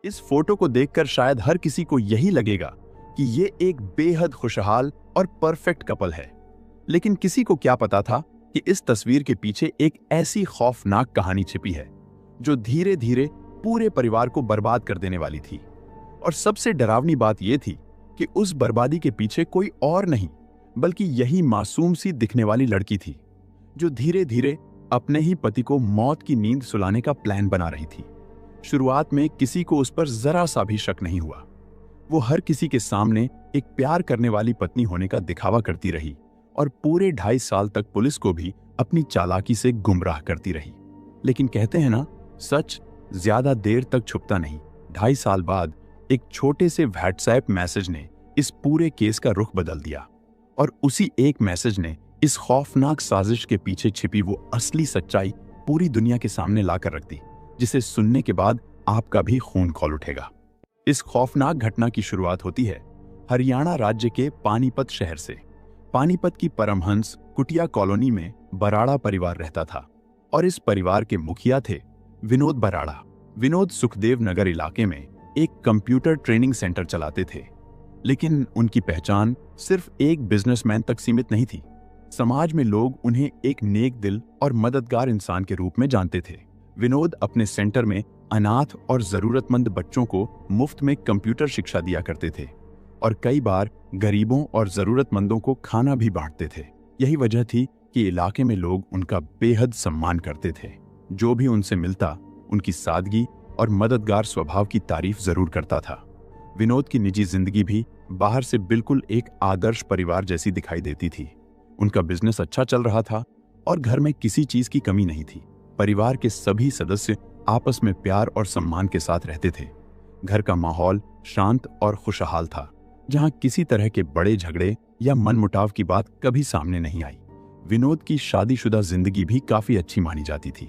इस फोटो को देखकर शायद हर किसी को यही लगेगा कि ये एक बेहद खुशहाल और परफेक्ट कपल है। लेकिन किसी को क्या पता था कि इस तस्वीर के पीछे एक ऐसी खौफनाक कहानी छिपी है जो धीरे धीरे पूरे परिवार को बर्बाद कर देने वाली थी। और सबसे डरावनी बात यह थी कि उस बर्बादी के पीछे कोई और नहीं बल्कि यही मासूम सी दिखने वाली लड़की थी, जो धीरे धीरे अपने ही पति को मौत की नींद सुलाने का प्लान बना रही थी। शुरुआत में किसी को उस पर जरा सा भी शक नहीं हुआ। वो हर किसी के सामने एक प्यार करने वाली पत्नी होने का दिखावा करती रही और पूरे 2.5 साल तक पुलिस को भी अपनी चालाकी से गुमराह करती रही। लेकिन कहते हैं ना, सच ज्यादा देर तक छुपता नहीं। 2.5 साल बाद एक छोटे से व्हाट्सएप मैसेज ने इस पूरे केस का रुख बदल दिया और उसी एक मैसेज ने इस खौफनाक साजिश के पीछे छिपी वो असली सच्चाई पूरी दुनिया के सामने लाकर रख दी, जिसे सुनने के बाद आपका भी खून खौल उठेगा। इस खौफनाक घटना की शुरुआत होती है हरियाणा राज्य के पानीपत शहर से। पानीपत की परमहंस कुटिया कॉलोनी में बराड़ा परिवार रहता था और इस परिवार के मुखिया थे विनोद बराड़ा। विनोद सुखदेव नगर इलाके में एक कंप्यूटर ट्रेनिंग सेंटर चलाते थे, लेकिन उनकी पहचान सिर्फ एक बिजनेसमैन तक सीमित नहीं थी। समाज में लोग उन्हें एक नेक दिल और मददगार इंसान के रूप में जानते थे। विनोद अपने सेंटर में अनाथ और जरूरतमंद बच्चों को मुफ्त में कंप्यूटर शिक्षा दिया करते थे और कई बार गरीबों और जरूरतमंदों को खाना भी बांटते थे। यही वजह थी कि इलाके में लोग उनका बेहद सम्मान करते थे। जो भी उनसे मिलता उनकी सादगी और मददगार स्वभाव की तारीफ जरूर करता था। विनोद की निजी जिंदगी भी बाहर से बिल्कुल एक आदर्श परिवार जैसी दिखाई देती थी। उनका बिजनेस अच्छा चल रहा था और घर में किसी चीज की कमी नहीं थी। परिवार के सभी सदस्य आपस में प्यार और सम्मान के साथ रहते थे। घर का माहौल शांत और खुशहाल था, जहां किसी तरह के बड़े झगड़े या मनमुटाव की बात कभी सामने नहीं आई। विनोद की शादीशुदा जिंदगी भी काफी अच्छी मानी जाती थी।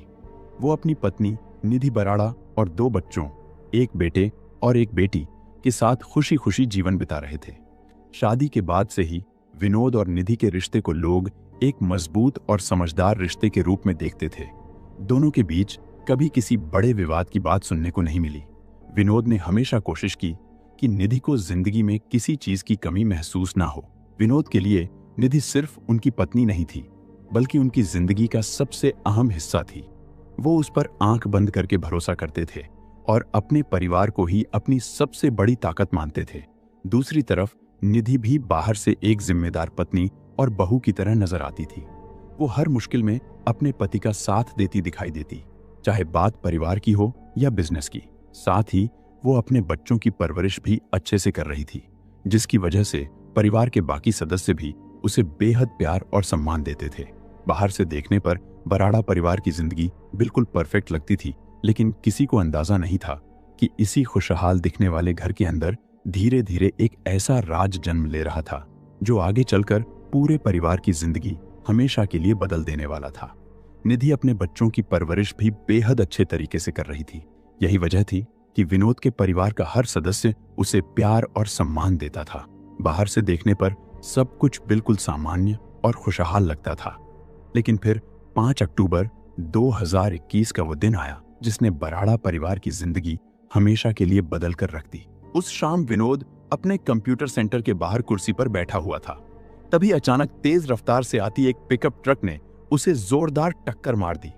वो अपनी पत्नी निधि बराड़ा और 2 बच्चों, एक बेटे और एक बेटी के साथ खुशी खुशी जीवन बिता रहे थे। शादी के बाद से ही विनोद और निधि के रिश्ते को लोग एक मजबूत और समझदार रिश्ते के रूप में देखते थे। दोनों के बीच कभी किसी बड़े विवाद की बात सुनने को नहीं मिली। विनोद ने हमेशा कोशिश की कि निधि को जिंदगी में किसी चीज की कमी महसूस ना हो। विनोद के लिए निधि सिर्फ उनकी पत्नी नहीं थी, बल्कि उनकी जिंदगी का सबसे अहम हिस्सा थी। वो उस पर आंख बंद करके भरोसा करते थे और अपने परिवार को ही अपनी सबसे बड़ी ताकत मानते थे। दूसरी तरफ निधि भी बाहर से एक जिम्मेदार पत्नी और बहू की तरह नजर आती थी। वो हर मुश्किल में अपने पति का साथ देती दिखाई देती, चाहे बात परिवार की हो या बिजनेस की। साथ ही वो अपने बच्चों की परवरिश भी अच्छे से कर रही थी, जिसकी वजह से परिवार के बाकी सदस्य भी उसे बेहद प्यार और सम्मान देते थे। बाहर से देखने पर बराड़ा परिवार की जिंदगी बिल्कुल परफेक्ट लगती थी, लेकिन किसी को अंदाजा नहीं था कि इसी खुशहाल दिखने वाले घर के अंदर धीरे धीरे एक ऐसा राज जन्म ले रहा था जो आगे चलकर पूरे परिवार की जिंदगी हमेशा के लिए बदल देने वाला था। निधि अपने बच्चों की परवरिश भी बेहद अच्छे तरीके से कर रही थी। यही वजह थी कि विनोद के परिवार का हर सदस्य उसे प्यार और सम्मान देता था। बाहर से देखने पर सब कुछ बिल्कुल सामान्य और खुशहाल लगता था, लेकिन फिर 5 अक्टूबर 2021 का वो दिन आया जिसने बराड़ा परिवार की जिंदगी हमेशा के लिए बदल कर रख दी। उस शाम विनोद अपने कंप्यूटर सेंटर के बाहर कुर्सी पर बैठा हुआ था। तभी अचानक तेज रफ्तार से आती एक पिकअप ट्रक ने उसे जोरदार टक्कर मार दी।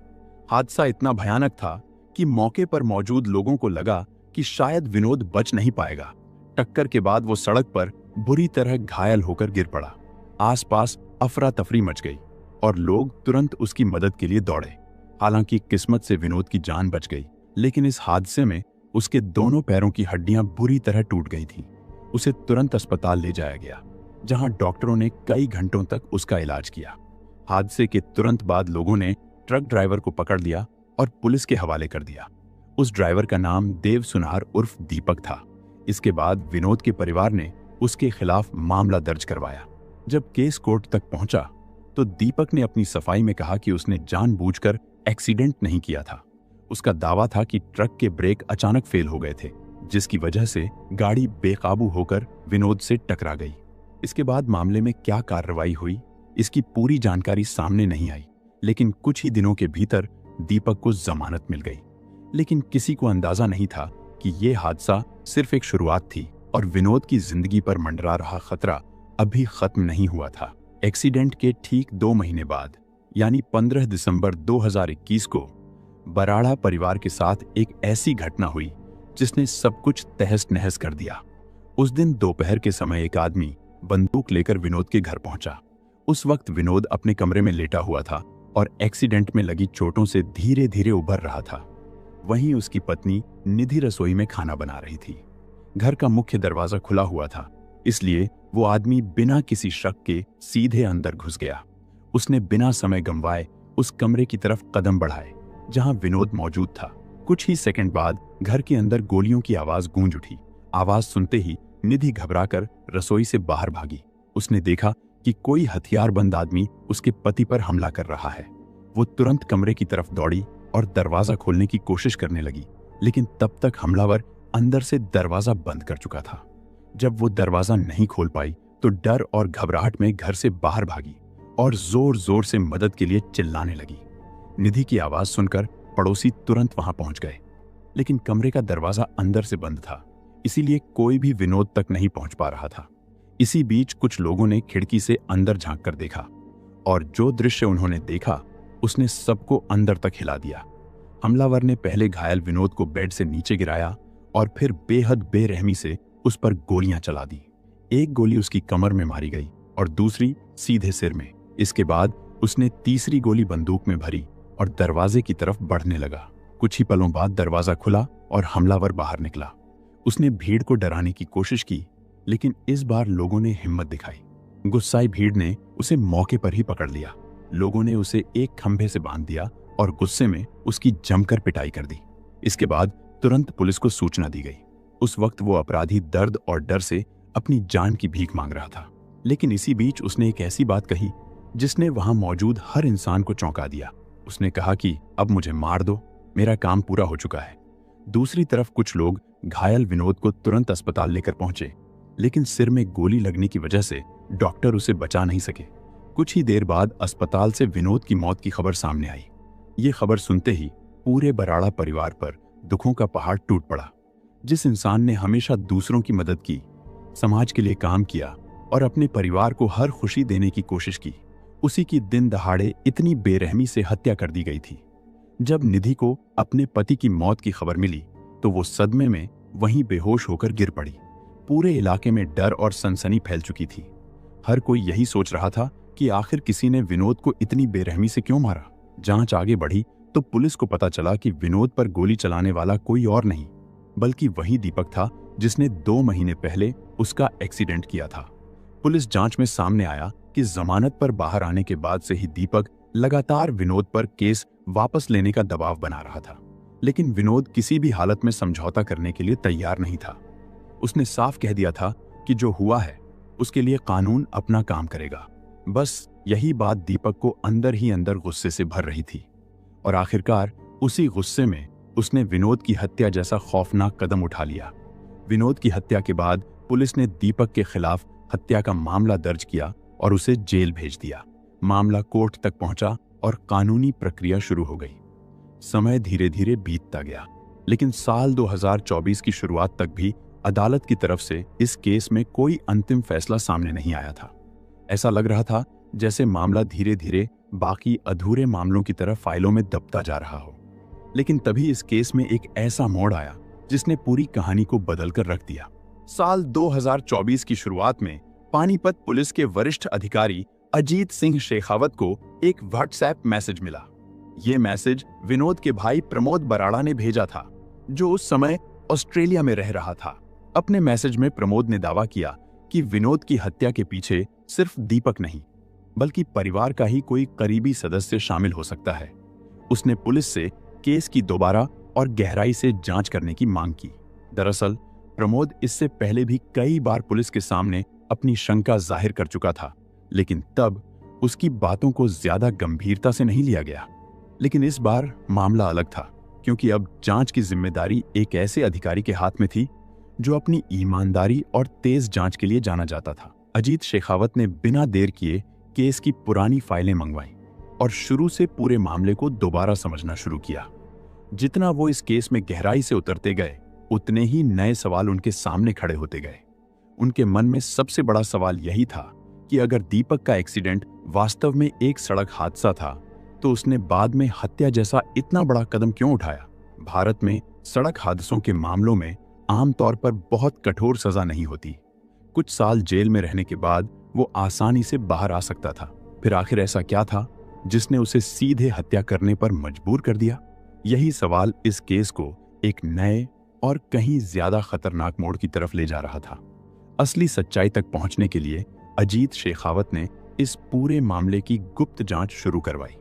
हादसा इतना भयानक था कि मौके पर मौजूद लोगों को लगा कि शायद विनोद बच नहीं पाएगा। टक्कर के बाद वो सड़क पर बुरी तरह घायल होकर गिर पड़ा। आसपास अफरा तफरी मच गई और लोग तुरंत उसकी मदद के लिए दौड़े। हालांकि किस्मत से विनोद की जान बच गई, लेकिन इस हादसे में उसके दोनों पैरों की हड्डियां बुरी तरह टूट गई थीं। उसे तुरंत अस्पताल ले जाया गया, जहां डॉक्टरों ने कई घंटों तक उसका इलाज किया। हादसे के तुरंत बाद लोगों ने ट्रक ड्राइवर को पकड़ लिया और पुलिस के हवाले कर दिया। उस ड्राइवर का नाम देव सुनार उर्फ दीपक था। इसके बाद विनोद के परिवार ने उसके खिलाफ मामला दर्ज करवाया। जब केस कोर्ट तक पहुंचा तो दीपक ने अपनी सफाई में कहा कि उसने जानबूझकर एक्सीडेंट नहीं किया था। उसका दावा था कि ट्रक के ब्रेक अचानक फेल हो गए थे, जिसकी वजह से गाड़ी बेकाबू होकर विनोद से टकरा गई। इसके बाद मामले में क्या कार्रवाई हुई, इसकी पूरी जानकारी सामने नहीं आई, लेकिन कुछ ही दिनों के भीतर दीपक को जमानत मिल गई। लेकिन किसी को अंदाजा नहीं था कि ये हादसा सिर्फ एक शुरुआत थी और विनोद की जिंदगी पर मंडरा रहा खतरा अभी खत्म नहीं हुआ था। एक्सीडेंट के ठीक 2 महीने बाद यानी 15 दिसंबर 2021 को बराड़ा परिवार के साथ एक ऐसी घटना हुई जिसने सब कुछ तहस नहस कर दिया। उस दिन दोपहर के समय एक आदमी बंदूक लेकर विनोद के घर पहुंचा। उस वक्त विनोद अपने कमरे में लेटा हुआ था और एक्सीडेंट में लगी चोटों से धीरे धीरे उभर रहा था। वहीं उसकी पत्नी निधि रसोई में खाना बना रही थी। घर का मुख्य दरवाजा खुला हुआ था, इसलिए वो आदमी बिना किसी शक के सीधे अंदर घुस गया। उसने बिना समय गंवाए उस कमरे की तरफ कदम बढ़ाए जहां विनोद मौजूद था। कुछ ही सेकंड बाद घर के अंदर गोलियों की आवाज गूंज उठी। आवाज सुनते ही निधि घबराकर रसोई से बाहर भागी। उसने देखा कि कोई हथियारबंद आदमी उसके पति पर हमला कर रहा है। वो तुरंत कमरे की तरफ दौड़ी और दरवाजा खोलने की कोशिश करने लगी, लेकिन तब तक हमलावर अंदर से दरवाजा बंद कर चुका था। जब वो दरवाजा नहीं खोल पाई तो डर और घबराहट में घर से बाहर भागी और जोर जोर से मदद के लिए चिल्लाने लगी। निधि की आवाज सुनकर पड़ोसी तुरंत वहां पहुंच गए, लेकिन कमरे का दरवाजा अंदर से बंद था, इसीलिए कोई भी विनोद तक नहीं पहुंच पा रहा था। इसी बीच कुछ लोगों ने खिड़की से अंदर झांक कर देखा और जो दृश्य उन्होंने देखा उसने सबको अंदर तक हिला दिया। हमलावर ने पहले घायल विनोद को बेड से नीचे गिराया और फिर बेहद बेरहमी से उस पर गोलियां चला दी। एक गोली उसकी कमर में मारी गई और दूसरी सीधे सिर में। इसके बाद उसने तीसरी गोली बंदूक में भरी और दरवाजे की तरफ बढ़ने लगा। कुछ ही पलों बाद दरवाजा खुला और हमलावर बाहर निकला। उसने भीड़ को डराने की कोशिश की, लेकिन इस बार लोगों ने हिम्मत दिखाई। गुस्साई भीड़ ने उसे मौके पर ही पकड़ लिया। लोगों ने उसे एक खंभे से बांध दिया और गुस्से में उसकी जमकर पिटाई कर दी। इसके बाद तुरंत पुलिस को सूचना दी गई। उस वक्त वो अपराधी दर्द और डर से अपनी जान की भीख मांग रहा था, लेकिन इसी बीच उसने एक ऐसी बात कही जिसने वहां मौजूद हर इंसान को चौंका दिया। उसने कहा कि अब मुझे मार दो, मेरा काम पूरा हो चुका है। दूसरी तरफ कुछ लोग घायल विनोद को तुरंत अस्पताल लेकर पहुंचे, लेकिन सिर में गोली लगने की वजह से डॉक्टर उसे बचा नहीं सके। कुछ ही देर बाद अस्पताल से विनोद की मौत की खबर सामने आई। ये खबर सुनते ही पूरे बराड़ा परिवार पर दुखों का पहाड़ टूट पड़ा। जिस इंसान ने हमेशा दूसरों की मदद की, समाज के लिए काम किया और अपने परिवार को हर खुशी देने की कोशिश की, उसी की दिन दहाड़े इतनी बेरहमी से हत्या कर दी गई थी। जब निधि को अपने पति की मौत की खबर मिली तो वो सदमे में वहीं बेहोश होकर गिर पड़ी। पूरे इलाके में डर और सनसनी फैल चुकी थी। हर कोई यही सोच रहा था कि आखिर किसी ने विनोद को इतनी बेरहमी से क्यों मारा। जांच आगे बढ़ी तो पुलिस को पता चला कि विनोद पर गोली चलाने वाला कोई और नहीं बल्कि वही दीपक था जिसने 2 महीने पहले उसका एक्सीडेंट किया था। पुलिस जांच में सामने आया कि जमानत पर बाहर आने के बाद से ही दीपक लगातार विनोद पर केस वापस लेने का दबाव बना रहा था, लेकिन विनोद किसी भी हालत में समझौता करने के लिए तैयार नहीं था। उसने साफ कह दिया था कि जो हुआ है उसके लिए कानून अपना काम करेगा। बस यही बात दीपक को अंदर ही अंदर गुस्से से भर रही थी और आखिरकार उसी गुस्से में उसने विनोद की हत्या जैसा खौफनाक कदम उठा लिया। विनोद की हत्या के बाद पुलिस ने दीपक के खिलाफ हत्या का मामला दर्ज किया और उसे जेल भेज दिया। मामला कोर्ट तक पहुंचा और कानूनी प्रक्रिया शुरू हो गई। समय धीरे धीरे बीतता गया, लेकिन साल 2024 की शुरुआत तक भी अदालत की तरफ से इस केस में कोई अंतिम फैसला सामने नहीं आया था। ऐसा लग रहा था जैसे मामला धीरे धीरे बाकी अधूरे मामलों की तरह फाइलों में दबता जा रहा हो। लेकिन तभी इस केस में एक ऐसा मोड़ आया जिसने पूरी कहानी को बदलकर रख दिया। साल 2024 की शुरुआत में पानीपत पुलिस के वरिष्ठ अधिकारी अजीत सिंह शेखावत को एक व्हाट्सएप मैसेज मिला। ये मैसेज विनोद के भाई प्रमोद बराड़ा ने भेजा था, जो उस समय ऑस्ट्रेलिया में रह रहा था। अपने मैसेज में प्रमोद ने दावा किया कि विनोद की हत्या के पीछे सिर्फ दीपक नहीं बल्कि परिवार का ही कोई करीबी सदस्य शामिल हो सकता है। उसने पुलिस से केस की दोबारा और गहराई से जांच करने की मांग की। दरअसल प्रमोद इससे पहले भी कई बार पुलिस के सामने अपनी शंका जाहिर कर चुका था, लेकिन तब उसकी बातों को ज्यादा गंभीरता से नहीं लिया गया। लेकिन इस बार मामला अलग था, क्योंकि अब जांच की जिम्मेदारी एक ऐसे अधिकारी के हाथ में थी जो अपनी ईमानदारी और तेज जांच के लिए जाना जाता था। अजीत शेखावत ने बिना देर किए केस की पुरानी फाइलें मंगवाई और शुरू से पूरे मामले को दोबारा समझना शुरू किया। जितना वो इस केस में गहराई से उतरते गए, उतने ही नए सवाल उनके सामने खड़े होते गए। उनके मन में सबसे बड़ा सवाल यही था कि अगर दीपक का एक्सीडेंट वास्तव में एक सड़क हादसा था तो उसने बाद में हत्या जैसा इतना बड़ा कदम क्यों उठाया। भारत में सड़क हादसों के मामलों में आमतौर पर बहुत कठोर सजा नहीं होती। कुछ साल जेल में रहने के बाद वो आसानी से बाहर आ सकता था। फिर आखिर ऐसा क्या था जिसने उसे सीधे हत्या करने पर मजबूर कर दिया? यही सवाल इस केस को एक नए और कहीं ज्यादा खतरनाक मोड़ की तरफ ले जा रहा था। असली सच्चाई तक पहुंचने के लिए अजीत शेखावत ने इस पूरे मामले की गुप्त जांच शुरू करवाई।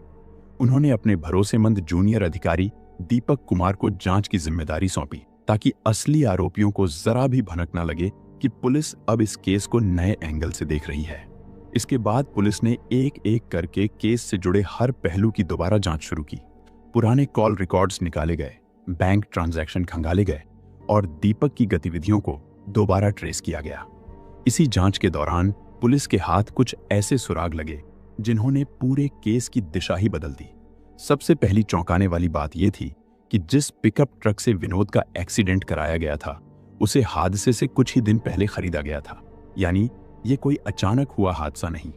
उन्होंने अपने भरोसेमंद जूनियर अधिकारी दीपक कुमार को जांच की जिम्मेदारी सौंपी ताकि असली आरोपियों को जरा भी भनक न लगे कि पुलिस अब इस केस को नए एंगल से देख रही है। इसके बाद पुलिस ने एक एक करके केस से जुड़े हर पहलू की दोबारा जांच शुरू की। पुराने कॉल रिकॉर्ड्स निकाले गए, बैंक ट्रांजैक्शन खंगाले गए और दीपक की गतिविधियों को दोबारा ट्रेस किया गया। इसी जांच के दौरान पुलिस के हाथ कुछ ऐसे सुराग लगे जिन्होंने पूरे केस की दिशा ही बदल दी। सबसे पहली चौंकाने वाली बात यह थी कि जिस पिकअप ट्रक से विनोद का एक्सीडेंट कराया गया था उसे हादसे से कुछ ही दिन पहले खरीदा गया था। यानी ये कोई अचानक हुआ हादसा नहीं,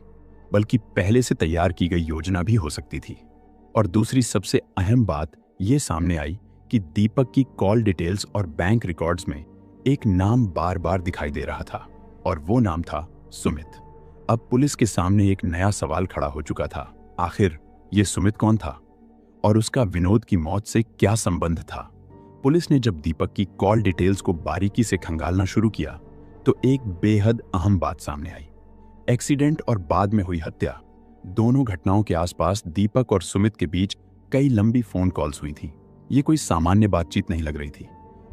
बल्कि पहले से तैयार की गई योजना भी हो सकती थी। और दूसरी सबसे अहम बात ये सामने आई कि दीपक की कॉल डिटेल्स और बैंक रिकॉर्ड्स में एक नाम बार बार दिखाई दे रहा था और वो नाम था सुमित। अब पुलिस के सामने एक नया सवाल खड़ा हो चुका था। आखिर ये सुमित कौन था और उसका विनोद की मौत से क्या संबंध था? पुलिस ने जब दीपक की कॉल डिटेल्स को बारीकी से खंगालना शुरू किया तो एक बेहद अहम बात सामने आई। एक्सीडेंट और बाद में हुई हत्या, दोनों घटनाओं के आसपास दीपक और सुमित के बीच कई लंबी फोन कॉल्स हुई थी। ये कोई सामान्य बातचीत नहीं लग रही थी।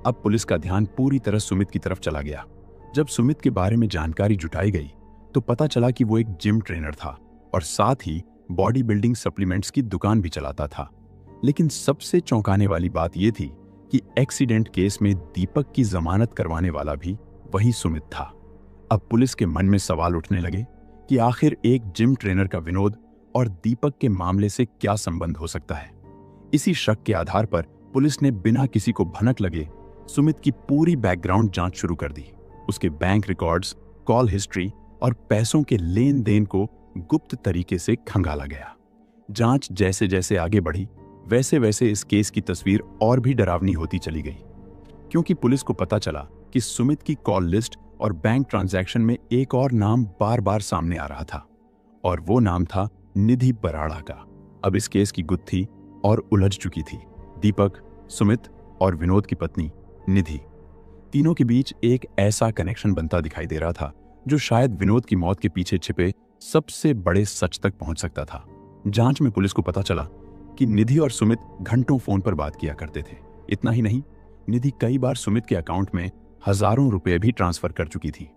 अब पुलिस का ध्यान पूरी तरह सुमित की तरफ चला गया। जब सुमित के बारे में जानकारी जुटाई गई तो पता चला कि वो एक जिम ट्रेनर था और साथ ही बॉडी बिल्डिंग सप्लीमेंट्स की दुकान भी चलाता था। लेकिन सबसे चौंकाने वाली बात यह थी कि एक्सीडेंट केस में दीपक की जमानत करवाने वाला भी वही सुमित था। अब पुलिस के मन में सवाल उठने लगे कि आखिर एक जिम ट्रेनर का विनोद और दीपक के मामले से क्या संबंध हो सकता है। इसी शक के आधार पर पुलिस ने बिना किसी को भनक लगे सुमित की पूरी बैकग्राउंड जांच शुरू कर दी। उसके बैंक रिकॉर्ड्स, कॉल हिस्ट्री और पैसों के लेन देन को गुप्त तरीके से खंगाला गया। जांच जैसे जैसे आगे बढ़ी वैसे वैसे इस केस की तस्वीर और भी डरावनी होती चली गई, क्योंकि पुलिस को पता चला कि सुमित की कॉल लिस्ट और बैंक ट्रांजैक्शन में एक और नाम बार बार सामने आ रहा था और वो नाम था निधि बराड़ा का। अब इस केस की गुत्थी और उलझ चुकी थी। दीपक, सुमित और विनोद की पत्नी निधि, तीनों के बीच एक ऐसा कनेक्शन बनता दिखाई दे रहा था जो शायद विनोद की मौत के पीछे छिपे सबसे बड़े सच तक पहुंच सकता था। जांच में पुलिस को पता चला कि निधि और सुमित घंटों फोन पर बात किया करते थे। इतना ही नहीं, निधि कई बार सुमित के अकाउंट में हजारों रुपए भी ट्रांसफर कर चुकी थी।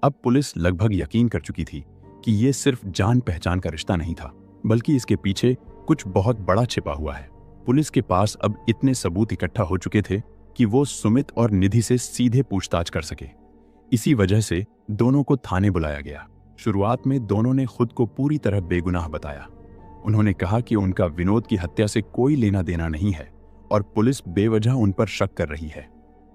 अब पुलिस लगभग यकीन कर चुकी थी कि यह सिर्फ जान पहचान का रिश्ता नहीं था, बल्कि इसके पीछे कुछ बहुत बड़ा छिपा हुआ है। पुलिस के पास अब इतने सबूत इकट्ठा हो चुके थे कि वो सुमित और निधि से सीधे पूछताछ कर सके। इसी वजह से दोनों को थाने बुलाया गया। शुरुआत में दोनों ने खुद को पूरी तरह बेगुनाह बताया। उन्होंने कहा कि उनका विनोद की हत्या से कोई लेना देना नहीं है और पुलिस बेवजह उन पर शक कर रही है।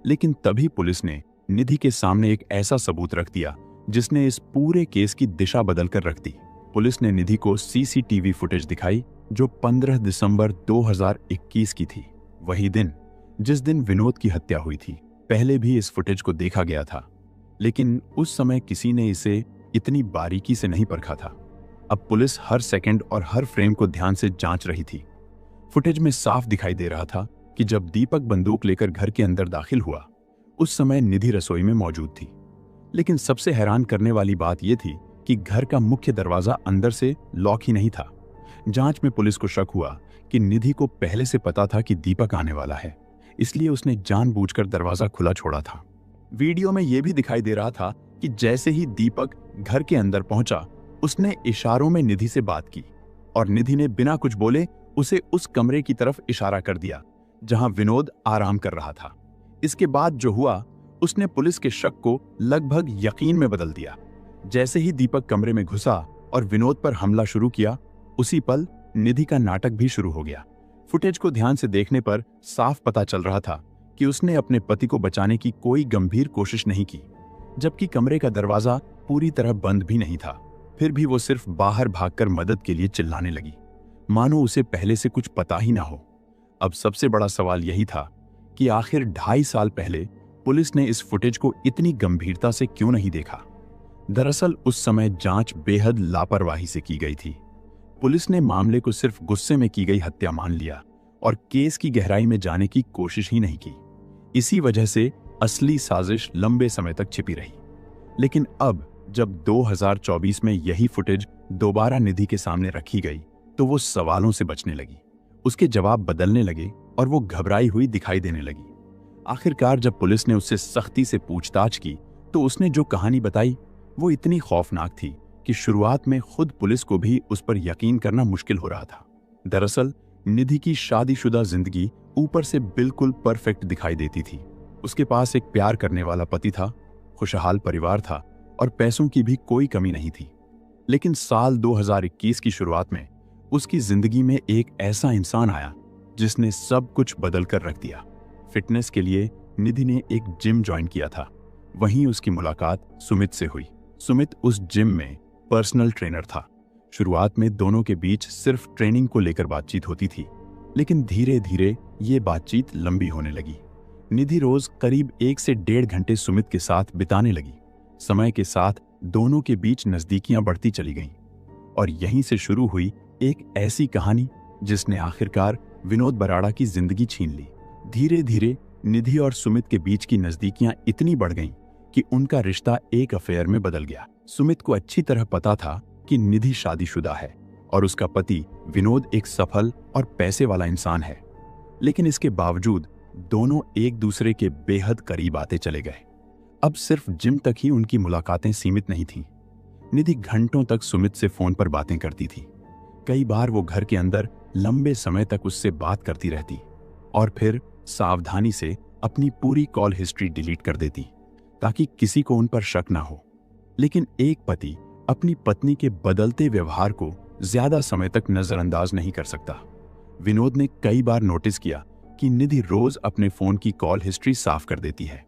लेकिन तभी पुलिस ने निधि के सामने एक ऐसा सबूत रख दिया जिसने इस पूरे केस की दिशा बदलकर रख दी। पुलिस ने निधि को सीसीटीवी फुटेज दिखाई जो 15 दिसंबर 2021 की थी, वही दिन जिस दिन विनोद की हत्या हुई थी। पहले भी इस फुटेज को देखा गया था, लेकिन उस समय किसी ने इसे इतनी बारीकी से नहीं परखा था। अब पुलिस हर सेकंड और हर फ्रेम को ध्यान से जांच रही थी। फुटेज में साफ दिखाई दे रहा था कि जब दीपक बंदूक लेकर घर के अंदर दाखिल हुआ उस समय निधि रसोई में मौजूद थी। लेकिन सबसे हैरान करने वाली बात यह थी कि घर का मुख्य दरवाजा अंदर से लॉक ही नहीं था। जांच में पुलिस को शक हुआ कि निधि को पहले से पता था कि दीपक आने वाला है, इसलिए उसने जानबूझकर दरवाजा खुला छोड़ा था। वीडियो में यह भी दिखाई दे रहा था कि जैसे ही दीपक घर के अंदर पहुंचा उसने इशारों में निधि से बात की और निधि ने बिना कुछ बोले उसे उस कमरे की तरफ इशारा कर दिया जहां विनोद आराम कर रहा था। इसके बाद जो हुआ उसने पुलिस के शक को लगभग यकीन में बदल दिया। जैसे ही दीपक कमरे में घुसा और विनोद पर हमला शुरू किया, उसी पल निधि का नाटक भी शुरू हो गया। फुटेज को ध्यान से देखने पर साफ पता चल रहा था कि उसने अपने पति को बचाने की कोई गंभीर कोशिश नहीं की, जबकि कमरे का दरवाजा पूरी तरह बंद भी नहीं था। फिर भी वो सिर्फ बाहर भागकर मदद के लिए चिल्लाने लगी, मानो उसे पहले से कुछ पता ही ना हो। अब सबसे बड़ा सवाल यही था कि आखिर 2.5 साल पहले पुलिस ने इस फुटेज को इतनी गंभीरता से क्यों नहीं देखा। दरअसल उस समय जांच बेहद लापरवाही से की गई थी। पुलिस ने मामले को सिर्फ गुस्से में की गई हत्या मान लिया और केस की गहराई में जाने की कोशिश ही नहीं की। इसी वजह से असली साजिश लंबे समय तक छिपी रही। लेकिन अब जब 2024 में यही फुटेज दोबारा निधि के सामने रखी गई, तो वो सवालों से बचने लगी, उसके जवाब बदलने लगे और वो घबराई हुई दिखाई देने लगी। आखिरकार जब पुलिस ने उससे सख्ती से पूछताछ की, तो उसने जो कहानी बताई वो इतनी खौफनाक थी कि शुरुआत में खुद पुलिस को भी उस पर यकीन करना मुश्किल हो रहा था। दरअसल निधि की शादीशुदा जिंदगी ऊपर से बिल्कुल परफेक्ट दिखाई देती थी। उसके पास एक प्यार करने वाला पति था, खुशहाल परिवार था और पैसों की भी कोई कमी नहीं थी। लेकिन साल 2021 की शुरुआत में उसकी जिंदगी में एक ऐसा इंसान आया जिसने सब कुछ बदल कर रख दिया। फिटनेस के लिए निधि ने एक जिम ज्वाइन किया था। वहीं उसकी मुलाकात सुमित से हुई। सुमित उस जिम में पर्सनल ट्रेनर था। शुरुआत में दोनों के बीच सिर्फ ट्रेनिंग को लेकर बातचीत होती थी, लेकिन धीरे धीरे ये बातचीत लंबी होने लगी। निधि रोज करीब 1 से 1.5 घंटे सुमित के साथ बिताने लगी। समय के साथ दोनों के बीच नजदीकियां बढ़ती चली गईं और यहीं से शुरू हुई एक ऐसी कहानी जिसने आखिरकार विनोद बराड़ा की जिंदगी छीन ली। धीरे धीरे निधि और सुमित के बीच की नजदीकियां इतनी बढ़ गईं कि उनका रिश्ता एक अफेयर में बदल गया। सुमित को अच्छी तरह पता था कि निधि शादीशुदा है और उसका पति विनोद एक सफल और पैसे वाला इंसान है, लेकिन इसके बावजूद दोनों एक दूसरे के बेहद करीब आते चले गए। अब सिर्फ जिम तक ही उनकी मुलाकातें सीमित नहीं थीं। निधि घंटों तक सुमित से फोन पर बातें करती थी। कई बार वो घर के अंदर लंबे समय तक उससे बात करती रहती और फिर सावधानी से अपनी पूरी कॉल हिस्ट्री डिलीट कर देती ताकि किसी को उन पर शक ना हो। लेकिन एक पति अपनी पत्नी के बदलते व्यवहार को ज्यादा समय तक नजरअंदाज नहीं कर सकता। विनोद ने कई बार नोटिस किया कि निधि रोज अपने फोन की कॉल हिस्ट्री साफ कर देती है।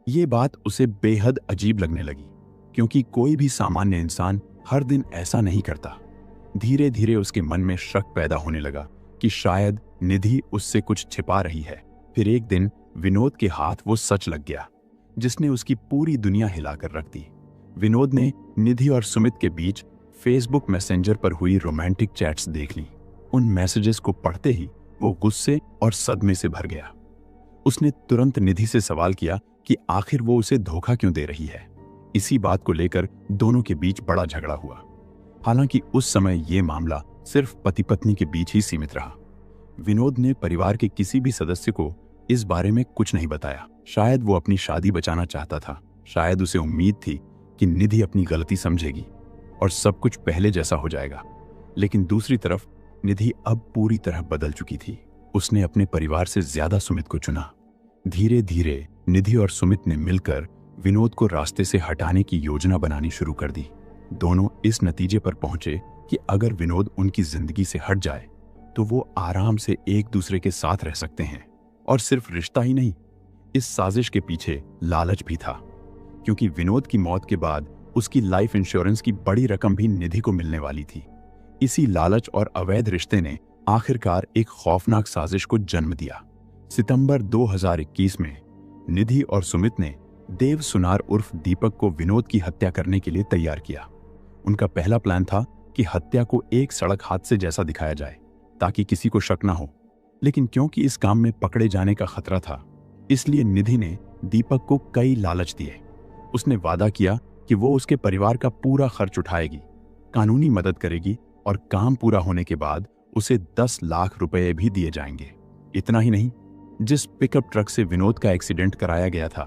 ये बात उसे बेहद अजीब लगने लगी, क्योंकि कोई भी सामान्य इंसान हर दिन ऐसा नहीं करता। धीरे धीरे उसके मन में शक पैदा होने लगा कि शायद निधि उससे कुछ छिपा रही है। फिर एक दिन विनोद के हाथ वो सच लग गया जिसने उसकी पूरी दुनिया हिलाकर रख दी। विनोद ने निधि और सुमित के बीच फेसबुक मैसेंजर पर हुई रोमांटिक चैट्स देख ली। उन मैसेजेस को पढ़ते ही वो गुस्से और सदमे से भर गया। उसने तुरंत निधि से सवाल किया कि आखिर वो उसे धोखा क्यों दे रही है। इसी बात को लेकर दोनों के बीच बड़ा झगड़ा हुआ। हालांकि उस समय ये मामला सिर्फ पति पत्नी के बीच ही सीमित रहा। विनोद ने परिवार के किसी भी सदस्य को इस बारे में कुछ नहीं बताया। शायद वो अपनी शादी बचाना चाहता था, शायद उसे उम्मीद थी कि निधि अपनी गलती समझेगी और सब कुछ पहले जैसा हो जाएगा। लेकिन दूसरी तरफ निधि अब पूरी तरह बदल चुकी थी। उसने अपने परिवार से ज्यादा सुमित को चुना। धीरे धीरे निधि और सुमित ने मिलकर विनोद को रास्ते से हटाने की योजना बनानी शुरू कर दी। दोनों इस नतीजे पर पहुंचे कि अगर विनोद उनकी जिंदगी से हट जाए तो वो आराम से एक दूसरे के साथ रह सकते हैं। और सिर्फ रिश्ता ही नहीं, इस साजिश के पीछे लालच भी था, क्योंकि विनोद की मौत के बाद उसकी लाइफ इंश्योरेंस की बड़ी रकम भी निधि को मिलने वाली थी। इसी लालच और अवैध रिश्ते ने आखिरकार एक खौफनाक साजिश को जन्म दिया। सितंबर 2021 में निधि और सुमित ने देव सुनार उर्फ दीपक को विनोद की हत्या करने के लिए तैयार किया। उनका पहला प्लान था कि हत्या को एक सड़क हादसे जैसा दिखाया जाए ताकि किसी को शक ना हो। लेकिन क्योंकि इस काम में पकड़े जाने का खतरा था, इसलिए निधि ने दीपक को कई लालच दिए। उसने वादा किया कि वो उसके परिवार का पूरा खर्च उठाएगी, कानूनी मदद करेगी और काम पूरा होने के बाद उसे 10 लाख रुपए भी दिए जाएंगे। इतना ही नहीं, जिस पिकअप ट्रक से विनोद का एक्सीडेंट कराया गया था,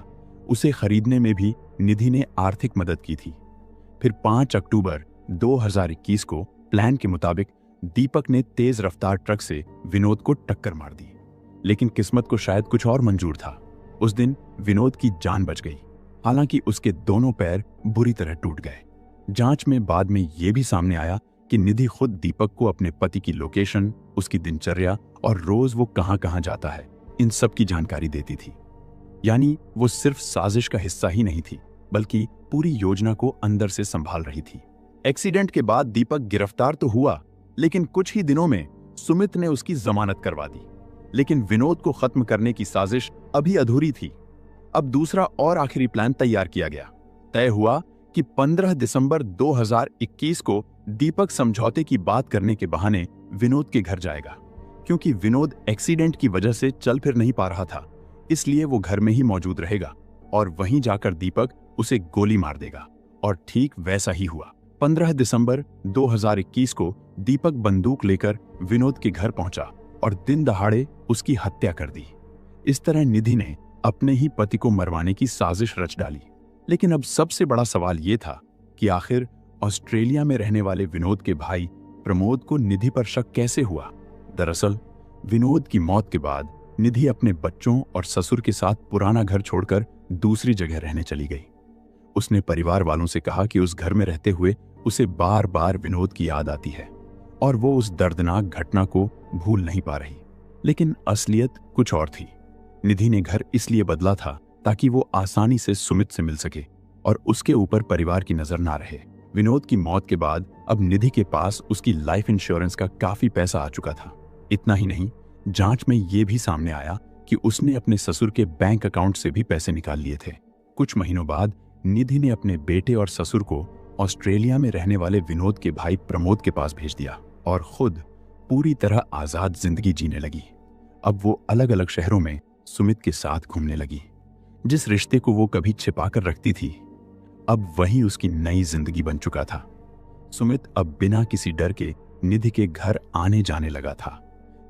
उसे खरीदने में भी निधि ने आर्थिक मदद की थी। फिर 5 अक्टूबर 2021 को प्लान के मुताबिक दीपक ने तेज रफ्तार ट्रक से विनोद को टक्कर मार दी। लेकिन किस्मत को शायद कुछ और मंजूर था। उस दिन विनोद की जान बच गई, हालांकि उसके दोनों पैर बुरी तरह टूट गए। जांच में बाद में यह भी सामने आया कि निधि खुद दीपक को अपने पति की लोकेशन, उसकी दिनचर्या और रोज वो कहां-कहां जाता है, इन सब की जानकारी देती थी। यानी वो सिर्फ साजिश का हिस्सा ही नहीं थी, बल्कि पूरी योजना को अंदर से संभाल रही थी। एक्सीडेंट के बाद दीपक गिरफ्तार तो हुआ, लेकिन कुछ ही दिनों में सुमित ने उसकी जमानत करवा दी। लेकिन विनोद को खत्म करने की साजिश अभी अधूरी थी। अब दूसरा और आखिरी प्लान तैयार किया गया। तय हुआ कि 15 दिसंबर 2021 को दीपक समझौते की बात करने के बहाने विनोद के घर जाएगा। क्योंकि विनोद एक्सीडेंट की वजह से चल फिर नहीं पा रहा था, इसलिए वो घर में ही मौजूद रहेगा और वहीं जाकर दीपक उसे गोली मार देगा। और ठीक वैसा ही हुआ। 15 दिसंबर 2021 को दीपक बंदूक लेकर विनोद के घर पहुंचा और दिन दहाड़े उसकी हत्या कर दी। इस तरह निधि ने अपने ही पति को मरवाने की साजिश रच डाली। लेकिन अब सबसे बड़ा सवाल यह था कि आखिर ऑस्ट्रेलिया में रहने वाले विनोद के भाई प्रमोद को निधि पर शक कैसे हुआ। दरअसल विनोद की मौत के बाद निधि अपने बच्चों और ससुर के साथ पुराना घर छोड़कर दूसरी जगह रहने चली गई। उसने परिवार वालों से कहा कि उस घर में रहते हुए उसे बार बार विनोद की याद आती है और वो उस दर्दनाक घटना को भूल नहीं पा रही। लेकिन असलियत कुछ और थी। निधि ने घर इसलिए बदला था ताकि वो आसानी से सुमित से मिल सके और उसके ऊपर परिवार की नजर ना रहे। विनोद की मौत के बाद अब निधि के पास उसकी लाइफ इंश्योरेंस का काफी पैसा आ चुका था। इतना ही नहीं, जांच में ये भी सामने आया कि उसने अपने ससुर के बैंक अकाउंट से भी पैसे निकाल लिए थे। कुछ महीनों बाद निधि ने अपने बेटे और ससुर को ऑस्ट्रेलिया में रहने वाले विनोद के भाई प्रमोद के पास भेज दिया और खुद पूरी तरह आजाद जिंदगी जीने लगी। अब वो अलग अलग शहरों में सुमित के साथ घूमने लगी। जिस रिश्ते को वो कभी छिपाकर रखती थी, अब वही उसकी नई जिंदगी बन चुका था। सुमित अब बिना किसी डर के निधि के घर आने जाने लगा था।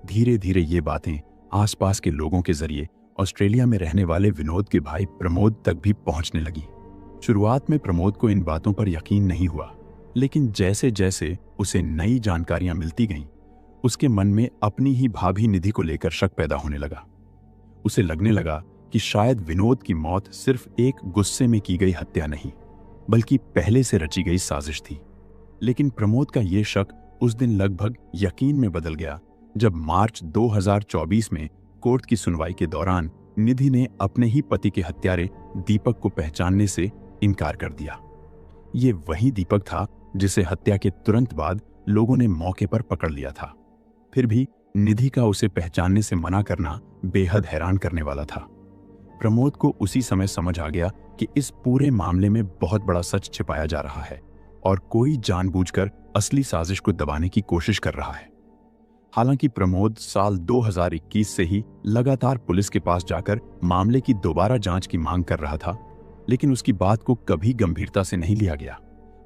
धीरे धीरे ये बातें आसपास के लोगों के जरिए ऑस्ट्रेलिया में रहने वाले विनोद के भाई प्रमोद तक भी पहुंचने लगी। शुरुआत में प्रमोद को इन बातों पर यकीन नहीं हुआ, लेकिन जैसे जैसे उसे नई जानकारियां मिलती गईं, उसके मन में अपनी ही भाभी निधि को लेकर शक पैदा होने लगा। उसे लगने लगा कि शायद विनोद की मौत सिर्फ एक गुस्से में की गई हत्या नहीं, बल्कि पहले से रची गई साजिश थी। लेकिन प्रमोद का यह शक उस दिन लगभग यकीन में बदल गया जब मार्च 2024 में कोर्ट की सुनवाई के दौरान निधि ने अपने ही पति के हत्यारे दीपक को पहचानने से इनकार कर दिया। ये वही दीपक था जिसे हत्या के तुरंत बाद लोगों ने मौके पर पकड़ लिया था। फिर भी निधि का उसे पहचानने से मना करना बेहद हैरान करने वाला था। प्रमोद को उसी समय समझ आ गया कि इस पूरे मामले में बहुत बड़ा सच छिपाया जा रहा है और कोई जानबूझकर असली साजिश को दबाने की कोशिश कर रहा है। हालांकि प्रमोद साल 2021 से ही लगातार पुलिस के पास जाकर मामले की दोबारा जांच की मांग कर रहा था, लेकिन उसकी बात को कभी गंभीरता से नहीं लिया गया।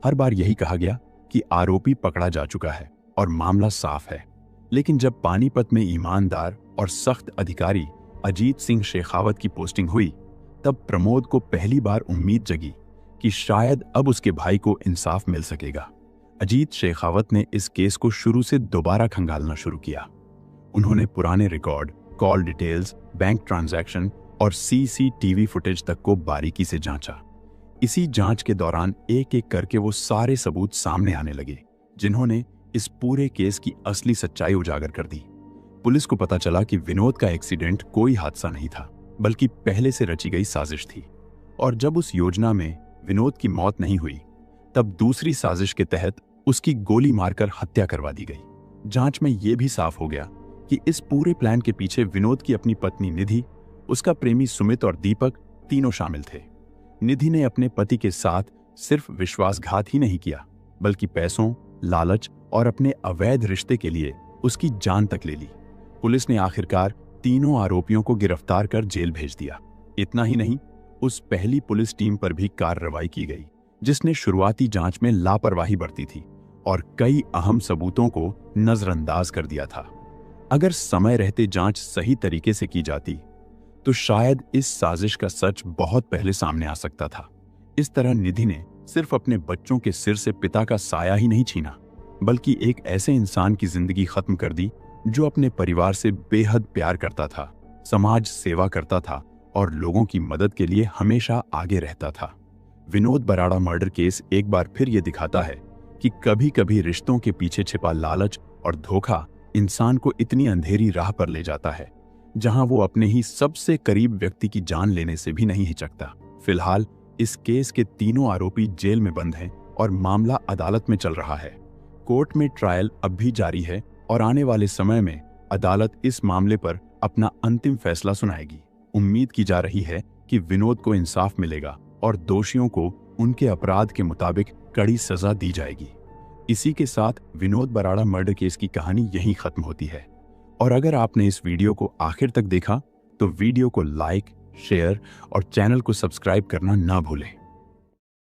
हर बार यही कहा गया कि आरोपी पकड़ा जा चुका है और मामला साफ है। लेकिन जब पानीपत में ईमानदार और सख्त अधिकारी अजीत सिंह शेखावत की पोस्टिंग हुई, तब प्रमोद को पहली बार उम्मीद जगी कि शायद अब उसके भाई को इंसाफ मिल सकेगा। अजीत शेखावत ने इस केस को शुरू से दोबारा खंगालना शुरू किया। उन्होंने पुराने record, call details, bank transaction और सीसीटीवी फुटेज तक को बारीकी से जांचा। इसी जांच के दौरान एक एक करके वो सारे सबूत सामने आने लगे, जिन्होंने इस पूरे केस की असली सच्चाई उजागर कर दी। पुलिस को पता चला कि विनोद का एक्सीडेंट कोई हादसा नहीं था, बल्कि पहले से रची गई साजिश थी। और जब उस योजना में विनोद की मौत नहीं हुई, तब दूसरी साजिश के तहत उसकी गोली मारकर हत्या करवा दी गई। जांच में यह भी साफ हो गया कि इस पूरे प्लान के पीछे विनोद की अपनी पत्नी निधि, उसका प्रेमी सुमित और दीपक तीनों शामिल थे। निधि ने अपने पति के साथ सिर्फ विश्वासघात ही नहीं किया, बल्कि पैसों, लालच और अपने अवैध रिश्ते के लिए उसकी जान तक ले ली। पुलिस ने आखिरकार तीनों आरोपियों को गिरफ्तार कर जेल भेज दिया। इतना ही नहीं, उस पहली पुलिस टीम पर भी कार्रवाई की गई जिसने शुरुआती जांच में लापरवाही बरती थी और कई अहम सबूतों को नजरअंदाज कर दिया था। अगर समय रहते जांच सही तरीके से की जाती तो शायद इस साजिश का सच बहुत पहले सामने आ सकता था। इस तरह निधि ने सिर्फ अपने बच्चों के सिर से पिता का साया ही नहीं छीना, बल्कि एक ऐसे इंसान की जिंदगी खत्म कर दी जो अपने परिवार से बेहद प्यार करता था, समाज सेवा करता था और लोगों की मदद के लिए हमेशा आगे रहता था। विनोद बराड़ा मर्डर केस एक बार फिर ये दिखाता है कि कभी कभी रिश्तों के पीछे छिपा लालच और धोखा इंसान को इतनी अंधेरी राह पर ले जाता है जहां वो अपने ही सबसे करीब व्यक्ति की जान लेने से भी नहीं हिचकता। फिलहाल इस केस के तीनों आरोपी जेल में बंद हैं और मामला अदालत में चल रहा है। कोर्ट में ट्रायल अब भी जारी है और आने वाले समय में अदालत इस मामले पर अपना अंतिम फैसला सुनाएगी। उम्मीद की जा रही है कि विनोद को इंसाफ मिलेगा और दोषियों को उनके अपराध के मुताबिक कड़ी सजा दी जाएगी। इसी के साथ विनोद बराड़ा मर्डर केस की कहानी यहीं खत्म होती है। और अगर आपने इस वीडियो को आखिर तक देखा तो वीडियो को लाइक, शेयर और चैनल को सब्सक्राइब करना ना भूलें।